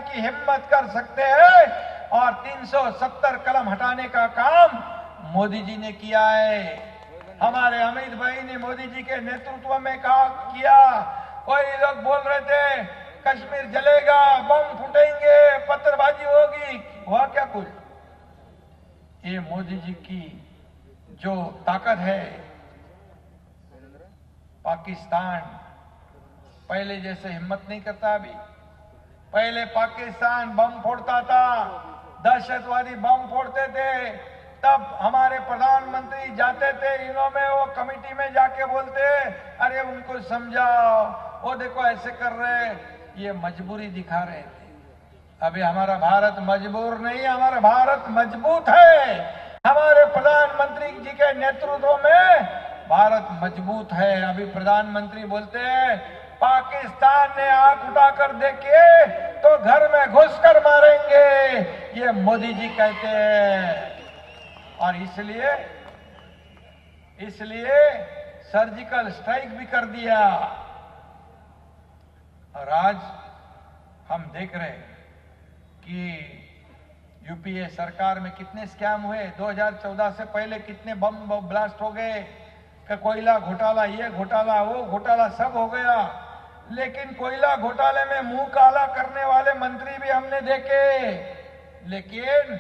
की हिम्मत कर सकते हैं। और 370 कलम हटाने का काम मोदी जी ने किया है। हमारे अमित भाई ने मोदी जी के नेतृत्व में किया। कोई लोग बोल रहे थे कश्मीर जलेगा, बम फूटेंगे, पत्थरबाजी होगी, हुआ क्या कुछ? ये मोदी जी की जो ताकत है, पाकिस्तान पहले जैसे हिम्मत नहीं करता अभी। पहले पाकिस्तान बम फोड़ता था, दहशतवादी बम फोड़ते थे, तब हमारे प्रधानमंत्री जाते थे इन्हों में, वो कमेटी में जाके बोलते अरे उनको समझाओ, वो देखो ऐसे कर रहे, ये मजबूरी दिखा रहे थे। अभी हमारा भारत मजबूर नहीं, हमारा भारत मजबूत है। हमारे प्रधानमंत्री जी के नेतृत्व में भारत मजबूत है। अभी प्रधानमंत्री बोलते हैं पाकिस्तान ने आंख उठाकर देखे तो घर में घुसकर मारेंगे, ये मोदी जी कहते हैं। और इसलिए सर्जिकल स्ट्राइक भी कर दिया। और आज हम देख रहे हैं कि यूपीए सरकार में कितने स्कैम हुए। 2014 से पहले कितने बम ब्लास्ट हो गए, कि कोयला घोटाला, ये घोटाला, वो घोटाला, सब हो गया। लेकिन कोयला घोटाले में मुंह काला करने वाले मंत्री भी हमने देखे। लेकिन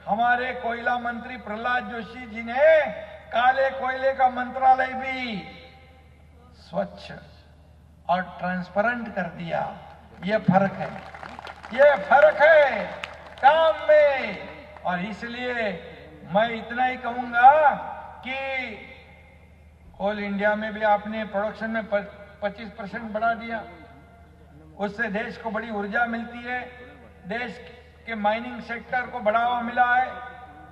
हमारे कोयला मंत्री प्रहलाद जोशी जी ने काले कोयले का मंत्रालय भी स्वच्छ और ट्रांसपेरेंट कर दिया। ये फर्क है, ये फर्क है काम में। और इसलिए मैं इतना ही कहूंगा कि कोल इंडिया में भी आपने प्रोडक्शन में 25% बढ़ा दिया, उससे देश को बड़ी ऊर्जा मिलती है, देश के माइनिंग सेक्टर को बढ़ावा मिला है,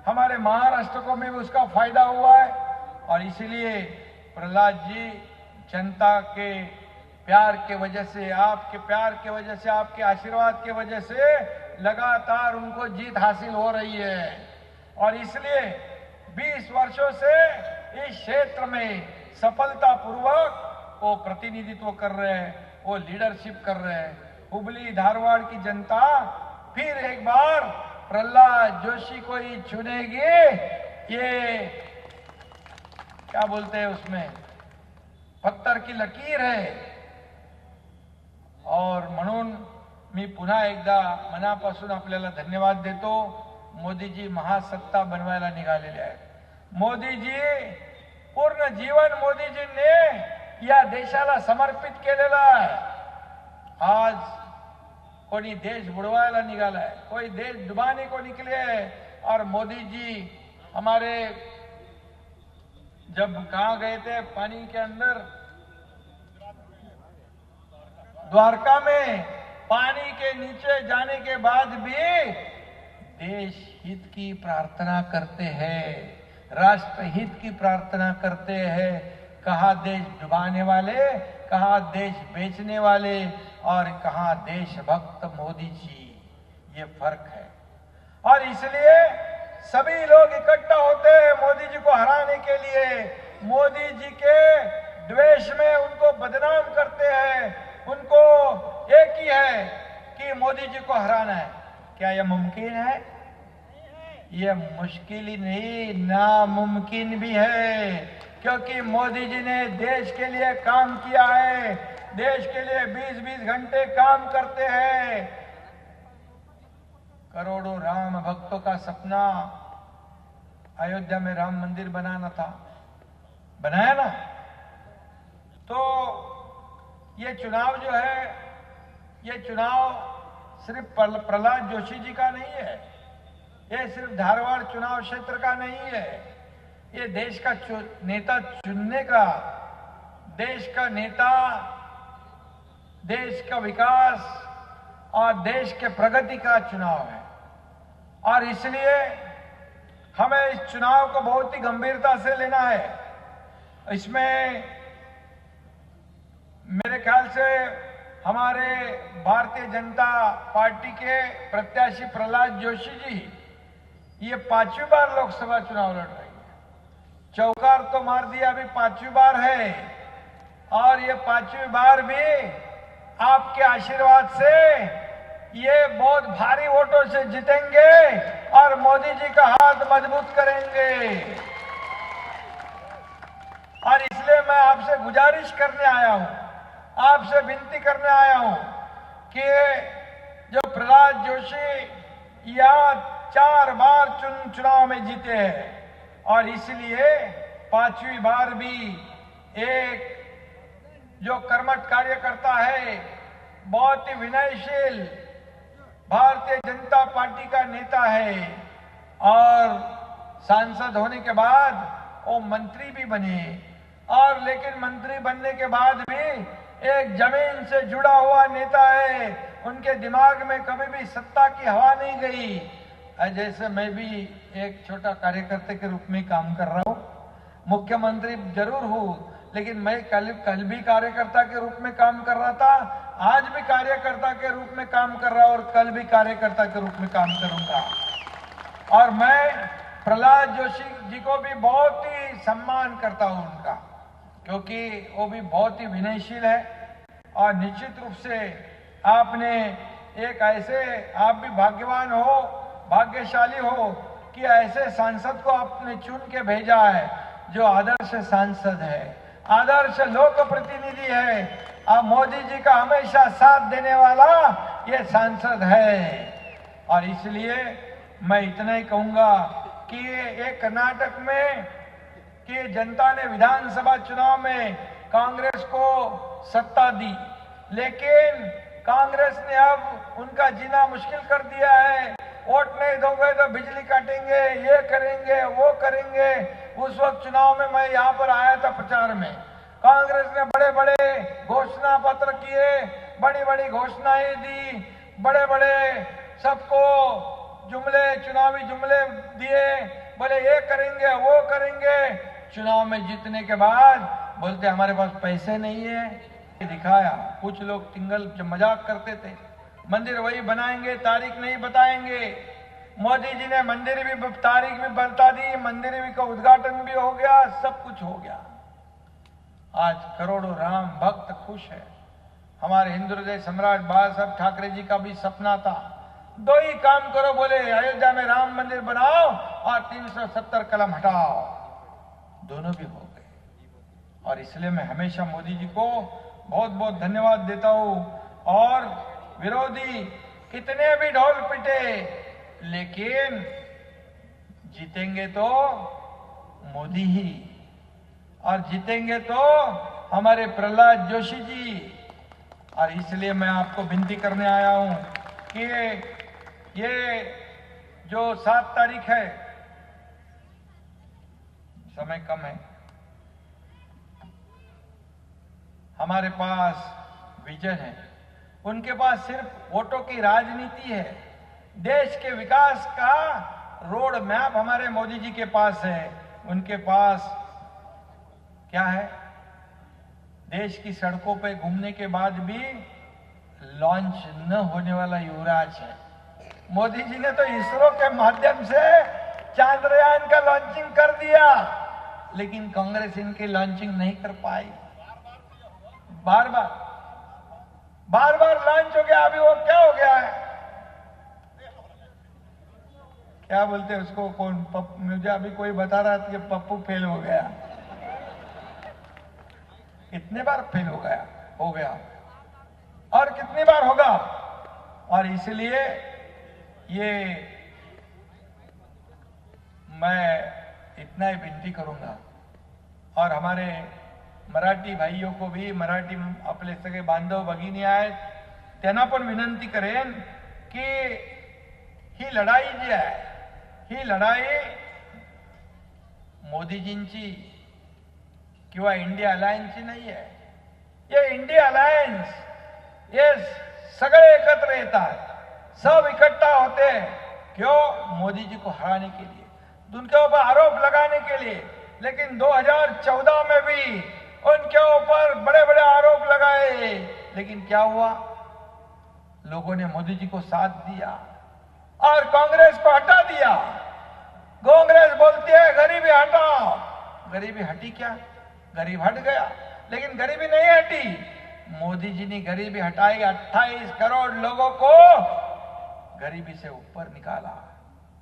हमारे महाराष्ट्र को में भी उसका फायदा हुआ है। और इसलिए प्रहलाद जी, जनता के प्यार के वजह से, आपके प्यार के वजह से, आपके आशीर्वाद के वजह से लगातार उनको जीत हासिल हो रही है। और इसलिए 20 वर्षों से इस क्षेत्र में सफलतापूर्वक वो प्रतिनिधित्व कर रहे हैं, वो लीडरशिप कर रहे हैं। हुबली धारवाड़ की जनता फिर एक बार प्रहलाद जोशी को ही चुनेगी। ये क्या बोलते हैं उसमें, पत्थर की लकीर है। और म्हणून मी पुन्हा एकदा मनापासून आपल्याला धन्यवाद देतो। मोदीजी महासत्ता बनवायला निघालेले आहेत। मोदीजी पूर्ण जीवन मोदीजींनी या देशाला समर्पित केलेलं आहे। आज कोई देश बुडवायला निघाला है, कोई देश डुबाने को निकले है। और मोदी जी हमारे जब कहाँ गए थे पानी के अंदर, द्वारका में, पानी के नीचे जाने के बाद भी देश हित की प्रार्थना करते हैं, राष्ट्र हित की प्रार्थना करते हैं। कहा देश डुबाने वाले, कहा देश बेचने वाले, और कहा देशभक्त मोदी जी। ये फर्क है। और इसलिए सभी लोग इकट्ठा होते हैं मोदी जी को हराने के लिए। मोदी जी के द्वेष में उनको बदनाम करते हैं। उनको एक ही है कि मोदी जी को हराना है। क्या यह मुमकिन है? यह मुश्किल ही नहीं, नामुमकिन भी है। क्योंकि मोदी जी ने देश के लिए काम किया है, देश के लिए 20-20 घंटे काम करते हैं। करोड़ों राम भक्तों का सपना अयोध्या में राम मंदिर बनाना था, बनाया ना। तो ये चुनाव जो है, ये चुनाव सिर्फ प्रहलाद जोशी जी का नहीं है, ये सिर्फ धारवाड़ चुनाव क्षेत्र का नहीं है। ये देश का नेता चुनने का, देश का नेता, देश का विकास और देश के प्रगति का चुनाव है। और इसलिए हमें इस चुनाव को बहुत ही गंभीरता से लेना है। इसमें मेरे ख्याल से हमारे भारतीय जनता पार्टी के प्रत्याशी प्रहलाद जोशी जी ये 5वीं बार लोकसभा चुनाव लड़ रही है। चौकार तो मार दिया, अभी 5वीं बार है। और ये 5वीं बार भी आपके आशीर्वाद से ये बहुत भारी वोटों से जीतेंगे और मोदी जी का हाथ मजबूत करेंगे। और इसलिए मैं आपसे गुजारिश करने आया हूं, आपसे विनती करने आया हूं कि जो प्रहलाद जोशी यह 4 बार चुनाव में जीते हैं और इसलिए 5वीं बार भी एक जो कर्मठ कार्यकर्ता है, बहुत ही विनयशील भारतीय जनता पार्टी का नेता है और सांसद होने के बाद वो मंत्री भी बने और लेकिन मंत्री बनने के बाद भी एक जमीन से जुड़ा हुआ नेता है। उनके दिमाग में कभी भी सत्ता की हवा नहीं गई। जैसे मैं भी एक छोटा कार्यकर्ता के रूप में काम कर रहा हूं, मुख्यमंत्री जरूर हूं लेकिन मैं कल भी कार्यकर्ता के रूप में काम कर रहा था, आज भी कार्यकर्ता के रूप में काम कर रहा हूं और कल भी कार्यकर्ता के रूप में काम करूंगा। और मैं प्रहलाद जोशी जी को भी बहुत ही सम्मान करता हूं उनका, क्योंकि वो भी बहुत ही विनयशील है और निश्चित रूप से आपने एक ऐसे, आप भी भाग्यवान हो, भाग्यशाली हो कि ऐसे सांसद को आपने चुन के भेजा है जो आदर्श सांसद है, आदर्श लोक प्रतिनिधि है। अब मोदी जी का हमेशा साथ देने वाला ये सांसद है। और इसलिए मैं इतना ही कहूंगा कि ये कर्नाटक में कि जनता ने विधानसभा चुनाव में कांग्रेस को सत्ता दी, लेकिन कांग्रेस ने अब उनका जीना मुश्किल कर दिया है। वोट नहीं दोगे तो बिजली काटेंगे, ये करेंगे, वो करेंगे। उस वक्त चुनाव में मैं यहाँ पर आया था प्रचार में, कांग्रेस ने बड़े बड़े घोषणा पत्र किए, बड़ी बड़ी घोषणाएं दी, बड़े बड़े सबको जुमले, चुनावी जुमले दिए, बोले ये करेंगे, वो करेंगे। चुनाव में जीतने के बाद बोलते हमारे पास पैसे नहीं है, दिखाया। कुछ लोग टिंगल मजाक करते थे, मंदिर वही बनाएंगे, तारीख नहीं बताएंगे। मोदी जी ने मंदिर भी तारीख भी बता दी, मंदिर भी का उद्घाटन भी हो गया, सब कुछ हो गया। आज करोड़ों राम भक्त खुश है। हमारे हिंदू हृदय सम्राट बाला साहब ठाकरे जी का भी सपना था, 2 ही काम करो, बोले अयोध्या में राम मंदिर बनाओ और 370 कलम हटाओ। दोनों भी हो गए। और इसलिए मैं हमेशा मोदी जी को बहुत बहुत धन्यवाद देता हूं। और विरोधी कितने भी ढोल पिटे, लेकिन जीतेंगे तो मोदी ही, और जीतेंगे तो हमारे प्रहलाद जोशी जी। और इसलिए मैं आपको विनती करने आया हूं कि ये जो 7 तारीख है, समय कम है, हमारे पास विजन है, उनके पास सिर्फ वोटों की राजनीति है। देश के विकास का रोड मैप हमारे मोदी जी के पास है। उनके पास क्या है? देश की सड़कों पे घूमने के बाद भी लॉन्च न होने वाला युवराज है। मोदी जी ने तो इसरो के माध्यम से चांद्रयान का लॉन्चिंग कर दिया, लेकिन कांग्रेस इनकी लॉन्चिंग नहीं कर पाई। बार बार लॉन्च हो गया, अभी वो क्या हो गया है, क्या बोलते हैं उसको, कौन मुझे अभी कोई बता रहा था कि पप्पू फेल हो गया। कितने बार फेल हो गया और कितनी बार होगा। और इसलिए ये मैं इतना ही विनती करूंगा। और हमारे मराठी भाइयों को भी, मराठी आपले सगळे बांधव भगिनी आहेत, त्यांना पण विनंती करेन की ही लढाई जी आहे, ही लढाई मोदीजींची किंवा इंडिया अलायन्सची नाही आहे। ये इंडिया अलायन्स, ये सगळे एकत्र येतात, सब इकट्ठा होते हैं। क्यों? मोदी जी को हराने के लिए, उनके ऊपर आरोप लगाने के लिए। लेकिन 2014 में भी उनके ऊपर बड़े बड़े आरोप लगाए, लेकिन क्या हुआ? लोगों ने मोदी जी को साथ दिया और कांग्रेस को हटा दिया। कांग्रेस बोलती है गरीबी हटाओ, गरीबी हटी क्या? गरीब हट गया, लेकिन गरीबी नहीं हटी। मोदी जी ने गरीबी हटाई, 28 करोड़ लोगों को गरीबी से ऊपर निकाला।